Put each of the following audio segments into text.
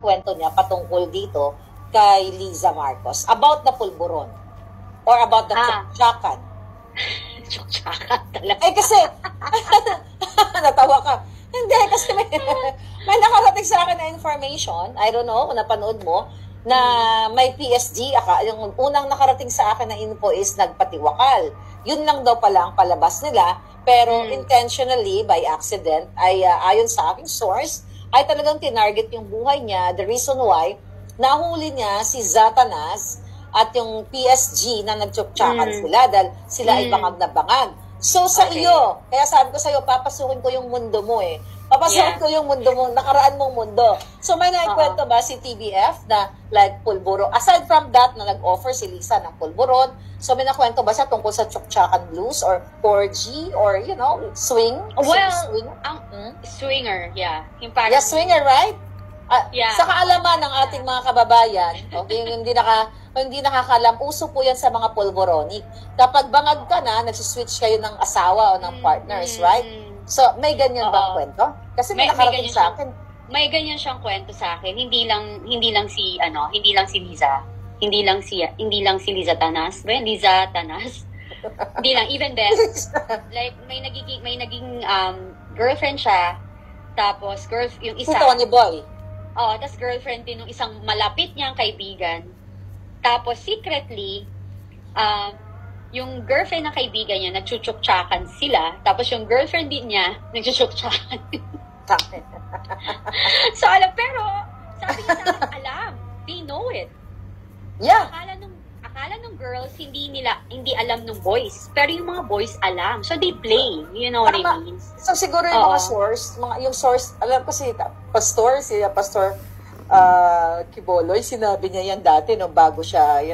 kwento niya patungkol dito kay Liza Marcos about the pulburon or about the tsuktsakan. Tsuktsakan talaga. Eh kasi, natawa ka. Hindi, kasi may nakarating sa akin na information, I don't know kung napanood mo, na may PSG, yung unang nakarating sa akin na info is nagpatiwakal. Yun lang daw pala ang palabas nila, pero intentionally, by accident, ay ayon sa aking source, ay talagang tinarget yung buhay niya. The reason why, nahuli niya si Zatanas at yung PSG na nagtsuktsakan sila dahil sila ay bangag na bangag. So sa iyo, kaya sabi ko sa iyo, papasukin ko yung mundo mo eh. Papasukin ko yung mundo mo, nakaraan mong mundo. So may naikwento ba si TBF na like pulburon? Aside from that, na nag-offer si Lisa ng pulburon, so may nakwento ba siya tungkol sa Tsuktsakan Blues or 4G or you know, swing? Well, swing? Swinger, yeah. Yeah, swinger, right? Sa kaalaman ng ating mga kababayan, okay, yung hindi nakakalam, uso po yan sa mga pulboronic. Kapag bangag ka na, nagsiswitch kayo ng asawa o ng partners, right? So, may ganyan bang kwento? Kasi may nakarating sa akin. May ganyan siyang kwento sa akin. Hindi lang si Liza. Hindi lang si Liza Tanas. Liza Tanas. Hindi lang, even Beth. Like, may naging girlfriend siya. Tapos, yung isa. Si Tony Boy. Tapos girlfriend din ng isang malapit niyang kaibigan. Tapos secretly, yung girlfriend ng kaibigan niya, nagtsuktsakan sila. Tapos yung girlfriend din niya, nagtsuktsakan. So pero sabi niya sa akin, alam. They know it. Yeah. Akala nung girls, hindi alam nung boys. Pero yung mga boys alam. So they play. You know what I mean? So siguro yung mga source, yung source, alam ko si Pastor Kiboloy, sinabi niya yan dati no, bago siya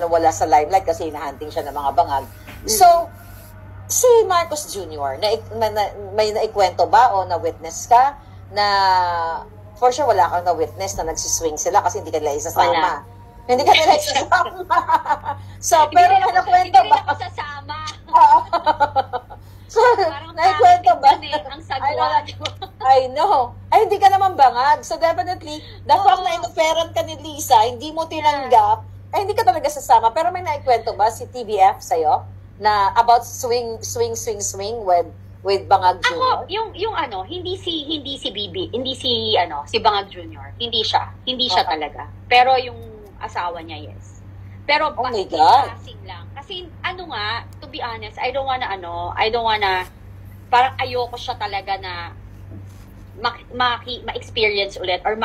nawala sa limelight kasi hinahunting siya ng mga bangag. So, si Marcos Jr., may naikwento ba o na-witness ka na for sure wala kang na-witness na nagsiswing sila kasi hindi ka nila isasama. Hindi ka nila isasama. So, pero may nakwento ba? Hindi ako sasama. So, naikwento ba? Ang sagwa. I know. Ay, hindi ka naman bangag. So, definitely, the fact na inoferan ka ni Lisa, hindi mo tinanggap, ay hindi ka talaga sasama. Pero may naikwento ba si TBF sa'yo na about swing with Bangag Jr.? Ako, hindi si Bibi, si Bangag Jr. Hindi siya talaga. Pero yung asawa niya, yes. Pero oh my God. Passing lang. Kasi to be honest, I don't wanna, parang ayoko siya talaga na ma-experience ulit or